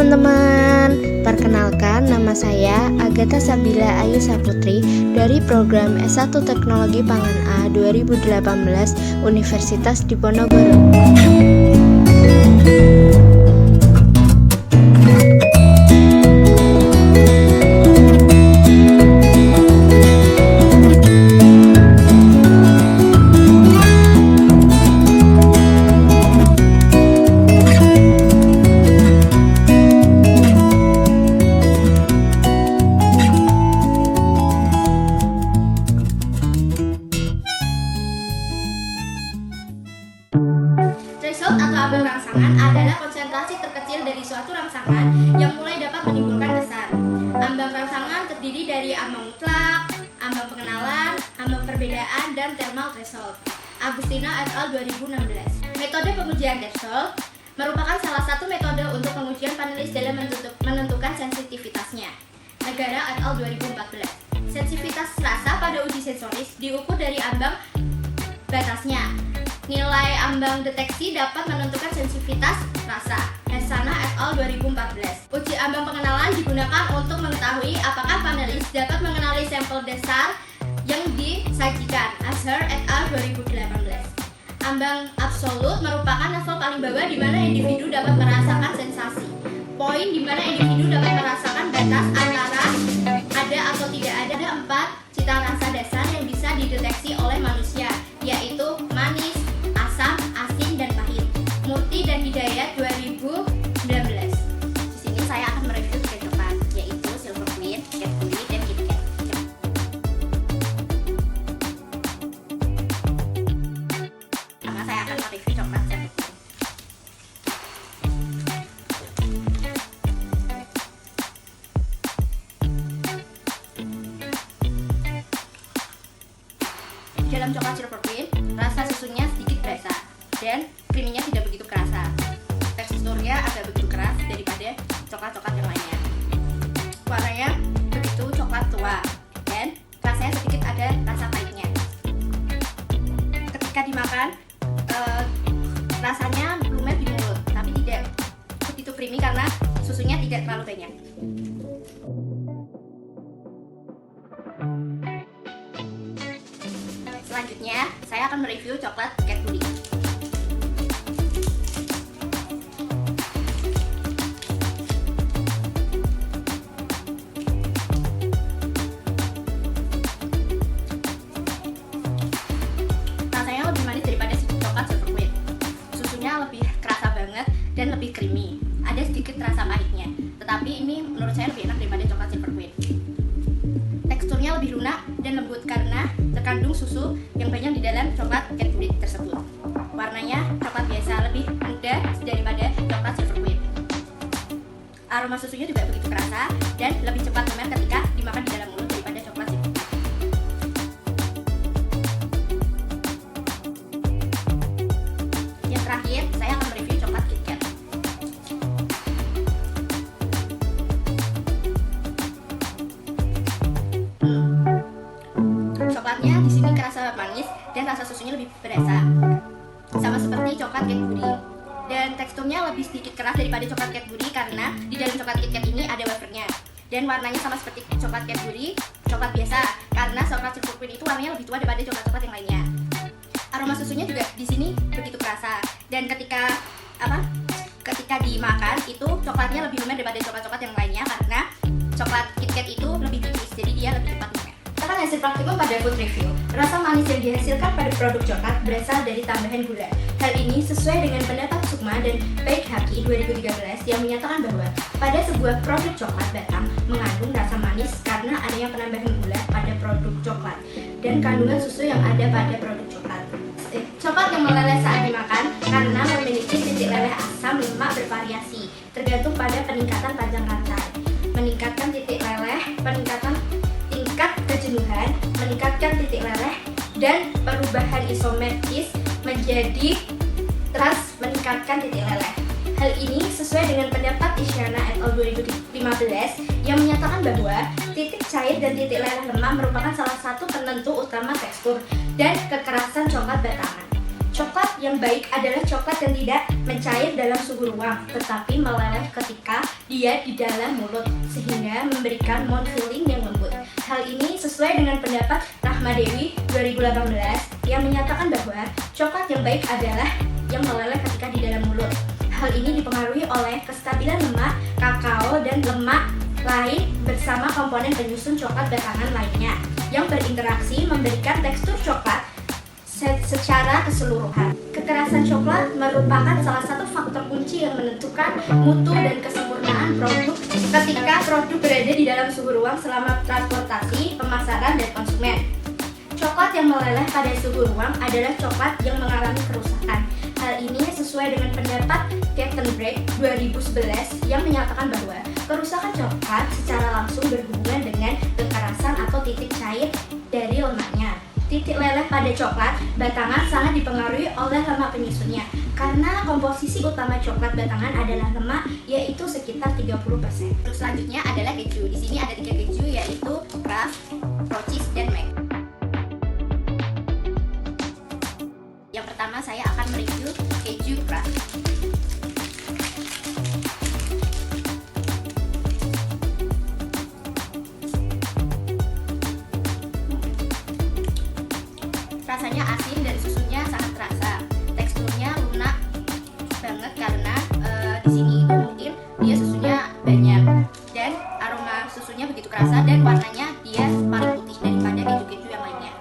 teman-teman, perkenalkan nama saya Agatha Sabila Ayu Saputri dari program S1 Teknologi Pangan A 2018 Universitas Diponegoro. Threshold atau ambang rangsangan adalah konsentrasi terkecil dari suatu rangsangan yang mulai dapat menimbulkan besar. Ambang rangsangan terdiri dari ambang mutlak, ambang pengenalan, ambang perbedaan, dan thermal threshold. Agustina et al. 2016. Metode pengujian threshold merupakan salah satu metode untuk pengujian panelis dalam menentukan sensitivitasnya. Negara et al. 2014. Sensitivitas rasa pada uji sensoris diukur dari ambang batasnya. Nilai ambang deteksi dapat menentukan sensitivitas rasa. Hesana et al. 2014. Uji ambang pengenalan digunakan untuk mengetahui apakah panelis dapat mengenali sampel dasar yang disajikan. Azhar et al. 2018. Ambang absolut merupakan level paling bawah di mana individu dapat merasakan sensasi. Poin di mana individu dapat merasakan batas antara ada atau tidak ada. Ada 4 cita rasa dasar yang bisa dideteksi oleh manusia, yaitu manis, asam, asin, dan pahit. Murti dan Hidayat 2019. Di sini saya akan mereview 3 coklat, yaitu Silver Queen, Cadbury, dan KitKat. Pertama saya akan mereview coklat Silver Queen. Di dalam coklat Silver Queen, rasa susunya sedikit berasa dan creaminya tidak begitu kerasa. Teksturnya agak begitu keras daripada coklat-coklat yang lainnya. Warnanya begitu coklat tua dan rasanya sedikit ada rasa pahitnya. Ketika dimakan, rasanya lumer di mulut, tapi tidak begitu creamy karena susunya tidak terlalu banyak. Selanjutnya, saya akan mereview coklat Cadbury. Rasanya lebih manis daripada coklat Silver Queen. Susunya lebih kerasa banget dan lebih creamy. Ada sedikit rasa pahitnya, tetapi ini menurut saya lebih enak daripada coklat Silver Queen. Teksturnya lebih lunak dan lembut karena terkandung susu yang banyak di dalam coklat Cadbury tersebut. Warnanya coklat biasa, lebih muda daripada coklat Silver Queen. Aroma susunya juga begitu kerasa dan lebih cepat lumer ketika dimakan di dalam mulut daripada coklat Silver Queen. Yang terakhir, saya akan mereview coklat KitKat. Coklatnya di sini kerasa manis dan rasa susunya lebih berasa, sama seperti coklat Cadbury. Dan teksturnya lebih sedikit keras daripada coklat Cadbury karena di dalam coklat KitKat ini ada wafernya. Dan warnanya sama seperti coklat Cadbury, coklat biasa, karena coklat Silver Queen itu warnanya lebih tua daripada coklat-coklat yang lainnya. Aroma susunya juga di sini begitu kerasa dan ketika dimakan itu coklatnya lebih lumer daripada coklat-coklat yang lainnya karena coklat KitKat itu lebih tipis, jadi dia lebih cepat lumer. Kita akan hasil praktikum pada food review. Rasa manis yang dihasilkan pada produk coklat berasal dari tambahan gula. Hal ini sesuai dengan pendapat Sukma dan Baik-Haki 2013 yang menyatakan bahwa pada sebuah produk coklat batang mengandung rasa manis karena adanya penambahan gula pada produk coklat dan kandungan susu yang ada pada produk coklat. Coklat yang meleleh saat dimakan karena memiliki titik leleh asam lemak bervariasi tergantung pada peningkatan panjang rantai, meningkatkan titik leleh, peningkatan tingkat kejenuhan, meningkatkan titik leleh, dan perubahan isomeris menjadi trans meningkatkan titik leleh. Hal ini sesuai dengan pendapat Isyana et al. 2015 yang menyatakan bahwa titik cair dan titik leleh lemak merupakan salah satu penentu utama tekstur dan kekerasan coklat batangan. Coklat yang baik adalah coklat yang tidak mencair dalam suhu ruang, tetapi meleleh ketika dia di dalam mulut, sehingga memberikan mouth feeling yang lembut. Hal ini sesuai dengan pendapat Rahmadewi 2018 yang menyatakan bahwa coklat yang baik adalah yang meleleh ketika di dalam mulut. Hal ini dipengaruhi oleh kestabilan lemak, kakao, dan lemak lain bersama komponen penyusun coklat batangan lainnya yang berinteraksi memberikan tekstur coklat secara keseluruhan. Kekerasan coklat merupakan salah satu faktor kunci yang menentukan mutu dan kesempurnaan produk ketika produk berada di dalam suhu ruang selama transportasi, pemasaran, dan konsumen. Coklat yang meleleh pada suhu ruang adalah coklat yang mengalami kerusakan. Hal ini sesuai dengan pendapat Kattenbrink 2011 yang menyatakan bahwa kerusakan coklat secara langsung berhubungan dengan kekerasan atau titik cair dari lemaknya. Titik leleh pada coklat batangan sangat dipengaruhi oleh lemak penyusunnya. Karena komposisi utama coklat batangan adalah lemak, yaitu sekitar 30%. Terus selanjutnya adalah keju. Di sini ada 3 keju, yaitu Kraft, Procis, dan Mac. Yang pertama saya akan mereview keju Kraft. Rasanya asin dan susunya sangat terasa. Teksturnya lunak banget karena di sini itu mungkin dia susunya banyak dan aroma susunya begitu kerasa dan warnanya dia paling putih daripada keju-keju yang lainnya.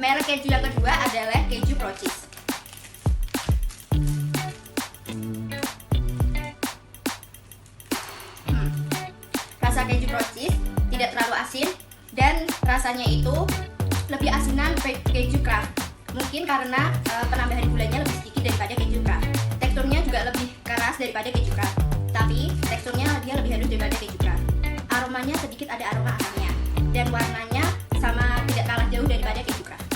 Merek keju yang kedua adalah keju Procis. Rasa keju Procis tidak terlalu asin dan rasanya itu lebih asinan keju Kraft. Mungkin karena penambahan gulanya lebih sedikit daripada keju Kraft. Teksturnya juga lebih keras daripada keju Kraft, tapi teksturnya dia lebih halus daripada keju Kraft. Aromanya sedikit ada aroma asamnya dan warnanya sama tidak kalah jauh daripada keju Kraft.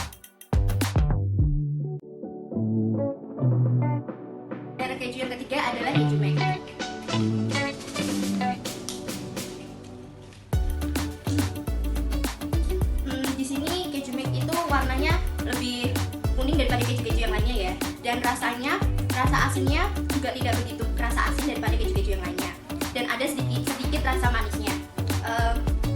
Merek keju yang ketiga adalah keju Mac. Warnanya lebih kuning daripada keju-keju yang lainnya ya, dan rasa asinnya juga tidak begitu kerasa asin daripada keju-keju yang lainnya, dan ada sedikit rasa manisnya.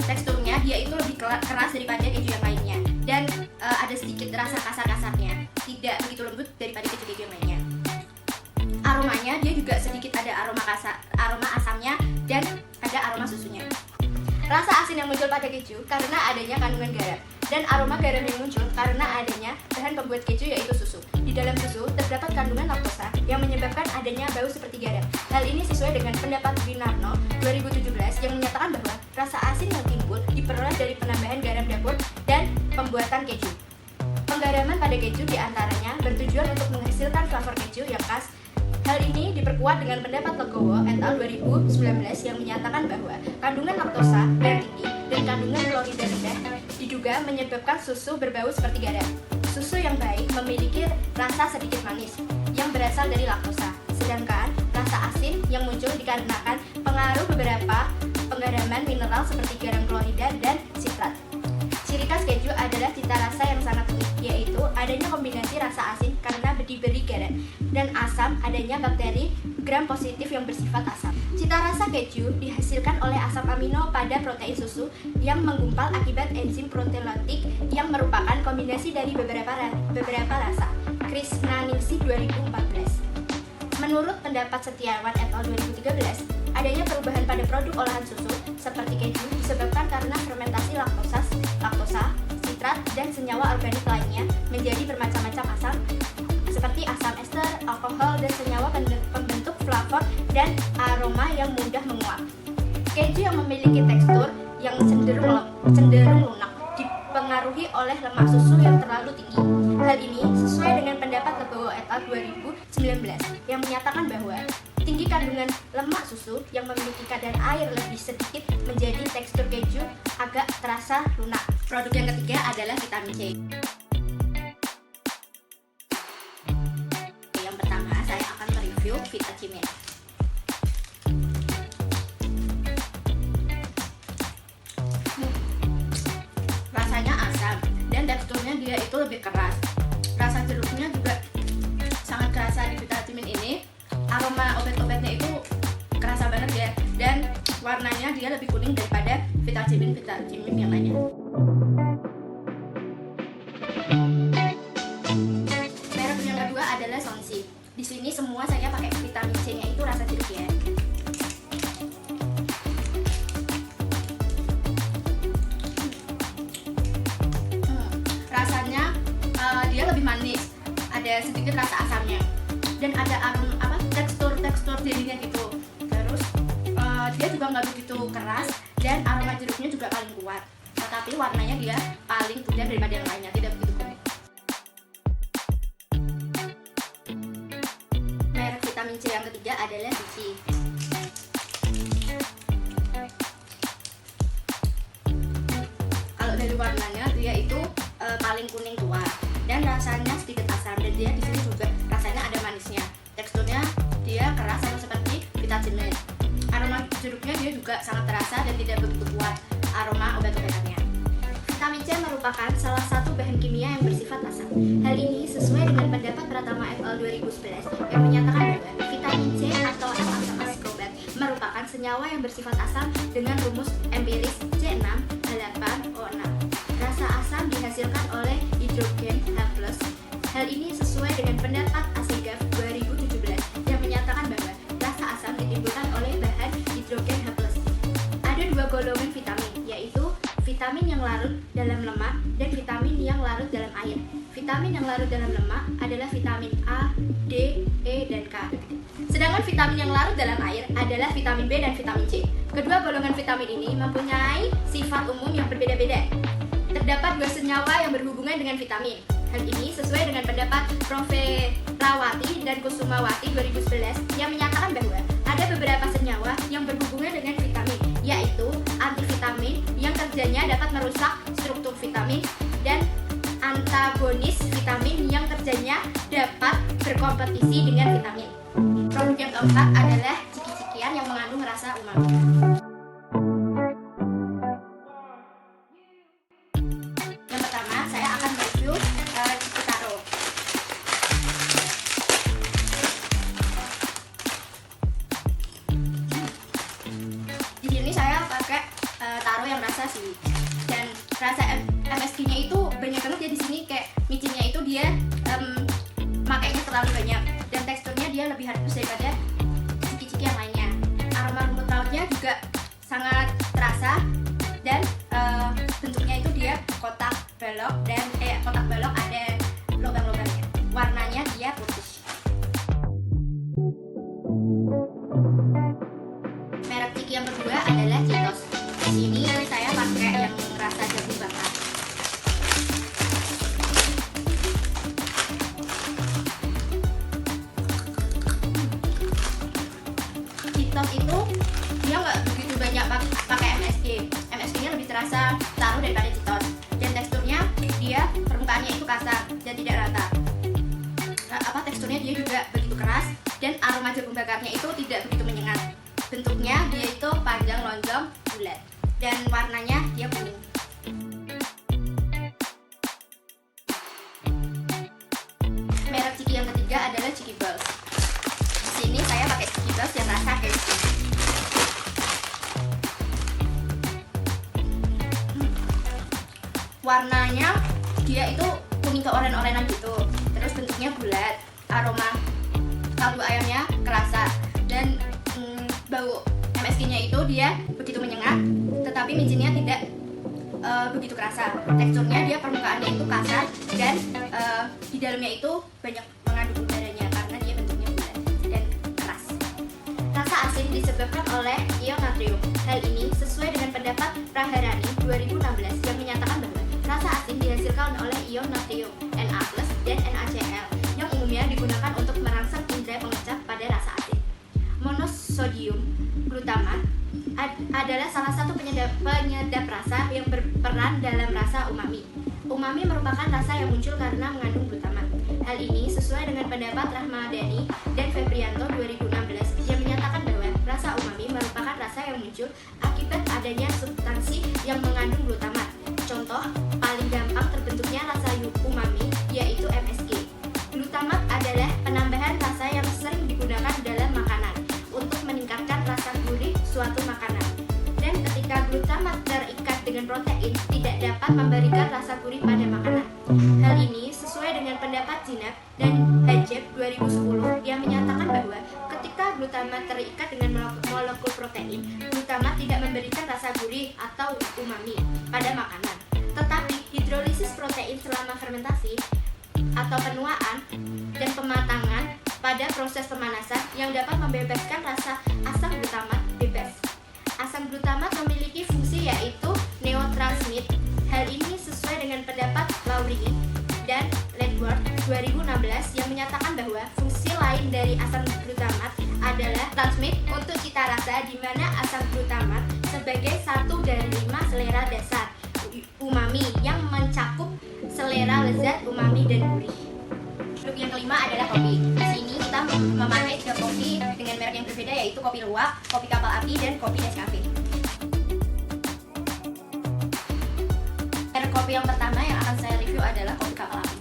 Teksturnya dia itu lebih keras daripada keju yang lainnya, dan ada sedikit rasa kasar-kasarnya, tidak begitu lembut daripada keju-keju yang lainnya. Aromanya dia juga sedikit ada aroma asamnya dan ada aroma susunya. Rasa asin yang muncul pada keju karena adanya kandungan garam, dan aroma garam yang muncul karena adanya bahan pembuat keju yaitu susu. Di dalam susu terdapat kandungan laktosa yang menyebabkan adanya bau seperti garam. Hal ini sesuai dengan pendapat Winarno 2017 yang menyatakan bahwa rasa asin yang timbul diperoleh dari penambahan garam dapur dan pembuatan keju. Penggaraman pada keju diantaranya bertujuan untuk menghasilkan flavor keju yang khas. Hal ini diperkuat dengan pendapat Legowo et al. 2019 yang menyatakan bahwa kandungan laktosa yang tinggi dan kandungan klorida rendah diduga menyebabkan susu berbau seperti garam. Susu yang baik memiliki rasa sedikit manis yang berasal dari laktosa, sedangkan rasa asin yang muncul dikarenakan pengaruh beberapa penggaraman mineral seperti garam klorida dan sitrat. Ciri khas keju adalah cita rasa yang sangat unik, yaitu adanya kombinasi rasa asin karena diberi garam dan asam adanya bakteri gram positif yang bersifat asam. Cita rasa keju dihasilkan oleh asam amino pada protein susu yang menggumpal akibat enzim proteolytik yang merupakan kombinasi dari beberapa rasa. Krishnanishi 2014. Menurut pendapat Setiawan et al. 2013, adanya perubahan pada produk olahan susu seperti keju disebabkan karena fermentasi laktosa, sitrat, dan senyawa organik lainnya menjadi bermacam-macam asam seperti asam ester, alkohol, dan senyawa pembentuk flavor dan aroma yang mudah menguap. Keju yang memiliki tekstur yang cenderung lunak dipengaruhi oleh lemak susu yang terlalu tinggi. Hal ini sesuai dengan pendapat Legowo et al. 2019 yang menyatakan bahwa tinggi kandungan lemak susu yang memiliki kadar air lebih sedikit menjadi tekstur keju agak terasa lunak. Produk yang ketiga adalah vitamin C. Yang pertama saya akan mereview Vitacimet. dia itu lebih keras. Rasa jeruknya juga sangat kerasa di vitamin ini. Aroma obat-obatnya itu kerasa banget ya, dan warnanya dia lebih kuning daripada vitamin yang lainnya. Merek yang kedua adalah Sonsi. Di sini semua saya pakai vitamin C-nya itu rasa jeruk ya. Rasanya dia lebih manis, ada sedikit rasa asamnya, dan ada tekstur jadinya gitu. Terus dia juga nggak begitu keras, dan aroma jeruknya juga paling kuat. Tetapi warnanya dia paling pudar daripada yang lainnya, tidak begitu kuning. Merek vitamin C yang ketiga adalah Vichy. Kalau dari warnanya dia itu paling kuning tua, dan rasanya sedikit asam, dan dia di sini juga rasanya ada manisnya. Teksturnya dia keras sama seperti vitamin. Aroma jeruknya dia juga sangat terasa dan tidak begitu kuat aroma obat-obatannya. Vitamin C merupakan salah satu bahan kimia yang bersifat asam. Hal ini sesuai dengan pendapat Pratama et al. 2011 yang menyatakan bahwa vitamin C atau asam ascorbat merupakan senyawa yang bersifat asam dengan rumus empiris C6H8O6. Rasa asam dihasilkan oleh hidrogen H+. Hal ini sesuai dengan pendapat Asegaf 2017 yang menyatakan bahwa rasa asam ditimbulkan oleh bahan hidrogen H+. Ada dua golongan vitamin, yaitu vitamin yang larut dalam lemak dan vitamin yang larut dalam air. Vitamin yang larut dalam lemak adalah vitamin A, D, E, dan K. Sedangkan vitamin yang larut dalam air adalah vitamin B dan vitamin C. Kedua golongan vitamin ini mempunyai sifat umum yang berbeda-beda. Terdapat dua senyawa yang berhubungan dengan vitamin. Hal ini sesuai dengan pendapat Prof. Rawati dan Kusumawati 2011 yang menyatakan bahwa ada beberapa senyawa yang berhubungan dengan vitamin, yaitu antivitamin yang kerjanya dapat merusak struktur vitamin, dan antagonis vitamin yang kerjanya dapat berkompetisi dengan vitamin. Produk yang keempat adalah ciki-cikian yang mengandung rasa umami. Yang pertama, saya akan mereview ciki taro. Di sini saya pakai taro yang rasa sih, dan rasa MSG-nya itu banyak banget ya di sini. Kayak micinnya itu dia makainya terlalu banyak, dan teksturnya dia lebih halus daripada ciki-ciki yang lainnya. Aroma rumput lautnya juga sangat terasa, dan bentuknya itu dia kotak balok, dan kotak balok ada lubang-lubangnya. Warnanya dia putih. Merek ciki yang kedua adalah Citos. Di sini saya pakai yang rasa jagung bakar. Citos itu dia nggak begitu banyak pakai MSG. MSG-nya lebih terasa taro daripada Citos, dan teksturnya dia permukaannya itu kasar dan tidak rata. Teksturnya dia juga begitu keras, dan aroma jagung bakarnya itu tidak begitu menyengat. Bentuknya dia itu panjang lonjong bulat, dan warnanya dia kuning. Merek ciki yang ketiga adalah Ciki Balls. Di sini saya pakai Ciki Balls yang rasa keju. Warnanya dia itu kuning keoren-orenan gitu. Terus bentuknya bulat, aroma kaldu ayamnya kerasa, dan bau MSG-nya itu dia begitu menyengat, tetapi micinnya tidak begitu kerasa. Teksturnya dia permukaannya itu kasar, dan di dalamnya itu banyak mengandung udaranya karena dia bentuknya bulat dan keras. Rasa asin disebabkan oleh ion natrium. Hal ini sesuai dengan pendapat Praharani 2016 yang menyatakan bahwa rasa asin dihasilkan oleh ion natrium Na+ dan NaCl yang umumnya digunakan untuk merangsang indera pengecap pada rasa asin. Monosodium glutamat adalah salah satu penyedap rasa yang berperan dalam rasa umami. Umami merupakan rasa yang muncul karena mengandung glutamat. Hal ini sesuai dengan pendapat Rahmadani dan Febrianto 2016 yang menyatakan bahwa rasa umami merupakan rasa yang muncul akibat adanya substansi yang mengandung glutamat. Contoh paling gampang terbentuknya rasa dan protein tidak dapat memberikan rasa gurih pada makanan. Hal ini sesuai dengan pendapat Zinab dan Hajeb 2010 yang menyatakan bahwa ketika glutamat terikat dengan molekul protein, glutamat tidak memberikan rasa gurih atau umami pada makanan. Tetapi hidrolisis protein selama fermentasi atau penuaan dan pematangan pada proses pemanasan yang dapat membebaskan rasa asam glutamat bebas. Asam glutamat memiliki fungsi yaitu neurotransmit. Hal ini sesuai dengan pendapat Lowry dan Ledward 2016 yang menyatakan bahwa fungsi lain dari asam glutamat adalah transmit untuk cita rasa, di mana asam glutamat sebagai satu dari 5 selera dasar umami yang mencakup selera lezat, umami, dan gurih. Produk yang kelima adalah kopi. Di sini kita memakai 3 kopi dengan merek yang berbeda, yaitu kopi luwak, kopi kapal api, dan kopi Nescafe. Merek kopi yang pertama yang akan saya review adalah kopi kapal api.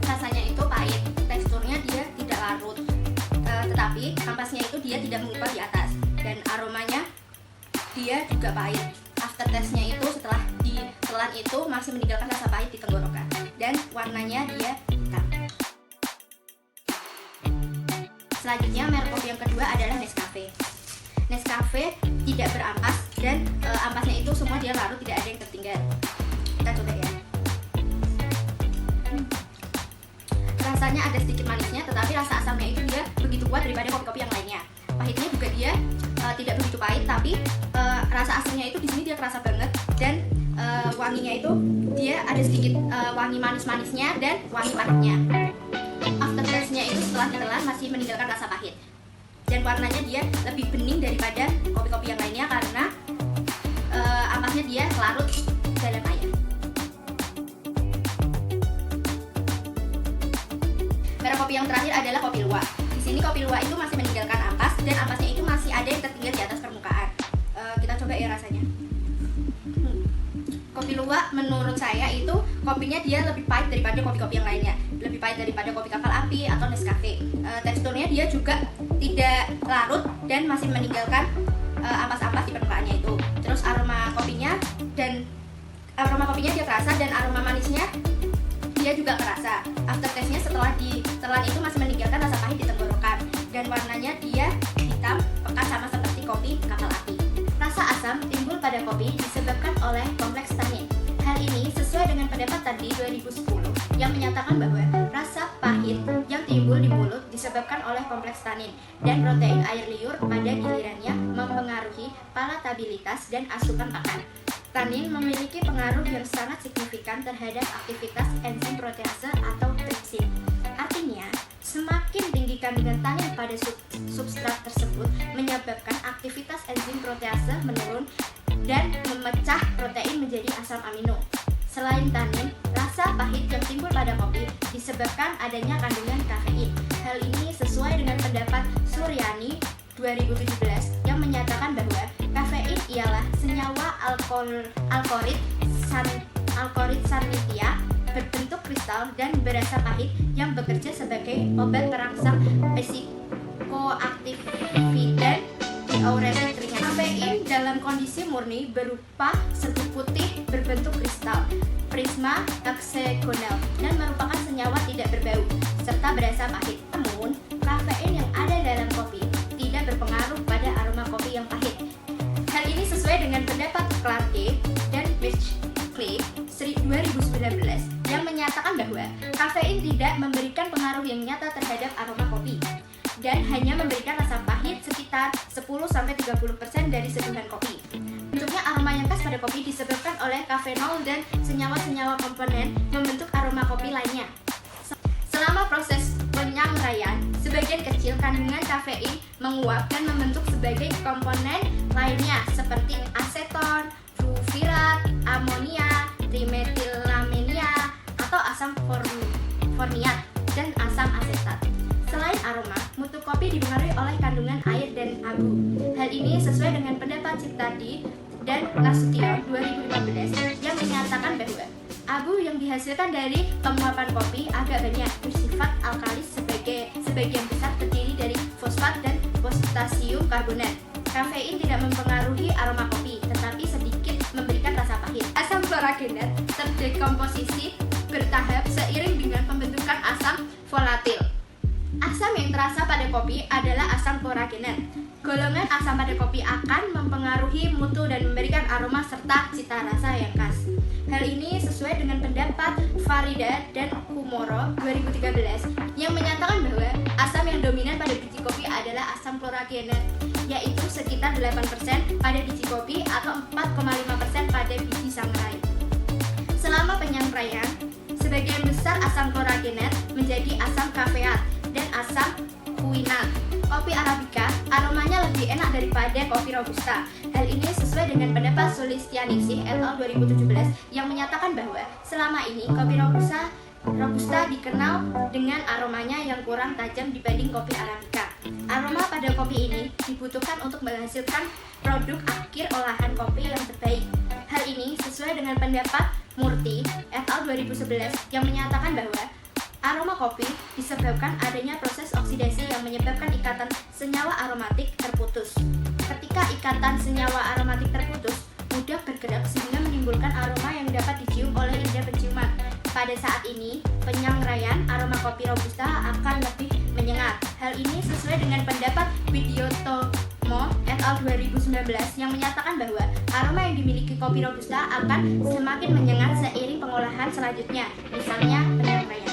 Rasanya itu pahit, teksturnya dia tidak larut, tetapi ampasnya itu dia tidak mengumpal di atas, dan aromanya dia juga pahit. Aftertaste-nya itu setelah ditelan itu masih meninggalkan rasa pahit di tenggorokan, dan warnanya dia hitam. Selanjutnya merek kopi yang kedua adalah Nescafe. Nescafe tidak berampas, dan ampasnya itu semua dia larut, tidak ada yang tertinggal. Kita coba ya. Rasanya ada sedikit manisnya, tetapi rasa asamnya itu dia begitu kuat daripada kopi-kopi yang lainnya. Pahitnya juga dia tidak begitu pahit, tapi rasa asamnya itu di sini dia kerasa banget, dan wanginya itu dia ada sedikit wangi manis-manisnya dan wangi pahitnya. Aftertaste-nya itu setelah ditelan masih meninggalkan rasa pahit, dan warnanya dia lebih bening daripada kopi-kopi yang lainnya karena ampasnya dia larut dalam air. Merek kopi yang terakhir adalah kopi luwak. Di sini kopi luwak itu masih meninggalkan ampas, dan ampasnya itu masih ada yang tertinggal di atas permukaan. Kita coba ya rasanya. Kopi luwak menurut saya itu kopinya dia lebih pahit daripada kopi-kopi yang lainnya, lebih pahit daripada kopi kapal api atau Nescafe. Teksturnya dia juga tidak larut dan masih meninggalkan ampas-ampas di permukaannya itu. Terus aroma kopinya dia kerasa, dan aroma manisnya dia juga kerasa. Aftertaste-nya setelah ditelan itu masih meninggalkan rasa pahit di tenggorokan, dan warnanya dia hitam pekat sama seperti kopi kapal api. Rasa asam timbul pada kopi disebabkan oleh kompleks tanin. Hal ini sesuai dengan pendapat tadi 2010 yang menyatakan bahwa rasa pahit yang timbul di mulut disebabkan oleh kompleks tanin, dan protein air liur pada gilirannya mempengaruhi palatabilitas dan asupan makan. Tanin memiliki pengaruh yang sangat signifikan terhadap aktivitas enzim protease atau tripsin. Artinya, semakin tinggi kandungan tanin pada substrat tersebut menyebabkan aktivitas enzim protease menurun dan memecah protein menjadi asam amino. Selain tanin, rasa pahit yang timbul pada kopi disebabkan adanya kandungan kafein. Hal ini sesuai dengan pendapat Suryani 2017 yang menyatakan bahwa kafein ialah senyawa alkorit sarnitia berbentuk kristal dan berasa pahit yang bekerja sebagai obat perangsang psikoaktif dan diuretik ringan. Kafein dalam kondisi murni berupa serbuk putih berbentuk kristal, prisma hexagonal, dan merupakan senyawa tidak berbau serta berasa pahit. Namun, kafein yang ada dalam kopi tidak berpengaruh pada aroma kopi yang pahit. Hal ini sesuai dengan pendapat Clarke dan Birchcliff 2019 yang menyatakan bahwa kafein tidak memberikan pengaruh yang nyata terhadap aroma kopi, dan hanya memberikan rasa pahit sekitar 10-30% dari seduhan kopi. Bentuknya aroma yang khas pada kopi disebabkan oleh kafenol dan senyawa-senyawa komponen membentuk aroma kopi lainnya. Selama proses penyampaian, sebagian kecil kandungan kafein menguap dan membentuk sebagai komponen lainnya seperti aseton, fluvirat, amonia, trimetilamina, atau asam formiat dan asam asetat. Selain aroma, mutu kopi dipengaruhi oleh kandungan air dan abu. Hal ini sesuai dengan pendapat Ciptadi dan Nasution 2015 yang menyatakan bahwa abu yang dihasilkan dari penguapan kopi agak banyak, bersifat alkalis, sebagian besar terdiri dari fosfat dan potasium karbonat. Kafein tidak mempengaruhi aroma kopi, tetapi sedikit memberikan rasa pahit. Asam kloragenat terdekomposisi bertahap seiring dengan pembentukan asam volatil. Asam yang terasa pada kopi adalah asam kloragenat. Golongan asam pada kopi akan mempengaruhi mutu dan memberikan aroma serta cita rasa yang khas. Hal ini sesuai dengan pendapat Farida dan Kumoro 2013 yang menyatakan bahwa asam yang dominan pada biji kopi adalah asam kloragenat, yaitu sekitar 8% pada biji kopi atau 4,5% pada biji sangrai. Selama penyampaian, sebagian besar asam kloragenat menjadi asam kafeat dan asam quinat. Kopi Arabica aromanya lebih enak daripada kopi Robusta. Hal ini sesuai dengan pendapat Sulistianingsih et al. 2017 yang menyatakan bahwa selama ini kopi Robusta dikenal dengan aromanya yang kurang tajam dibanding kopi Arabica. Aroma pada kopi ini dibutuhkan untuk menghasilkan produk akhir olahan kopi yang terbaik. Hal ini sesuai dengan pendapat Murti et al. 2011 yang menyatakan bahwa aroma kopi disebabkan adanya proses oksidasi yang menyebabkan ikatan senyawa aromatik terputus. Ketika ikatan senyawa aromatik terputus, mudah bergerak sehingga menimbulkan aroma yang dapat dicium oleh indera penciuman. Pada saat ini, penyangraian aroma kopi Robusta akan lebih menyengat. Hal ini sesuai dengan pendapat Widyotomo et al. 2019 yang menyatakan bahwa aroma yang dimiliki kopi Robusta akan semakin menyengat seiring pengolahan selanjutnya, misalnya penyangraian.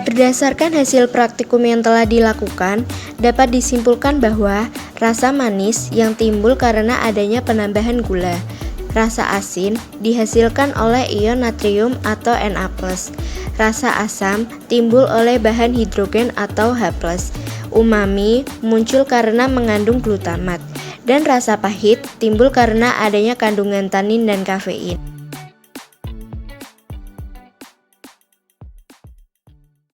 Berdasarkan hasil praktikum yang telah dilakukan, dapat disimpulkan bahwa rasa manis yang timbul karena adanya penambahan gula. Rasa asin dihasilkan oleh ion natrium atau Na+. Rasa asam timbul oleh bahan hidrogen atau H+. Umami muncul karena mengandung glutamat. Dan rasa pahit timbul karena adanya kandungan tanin dan kafein.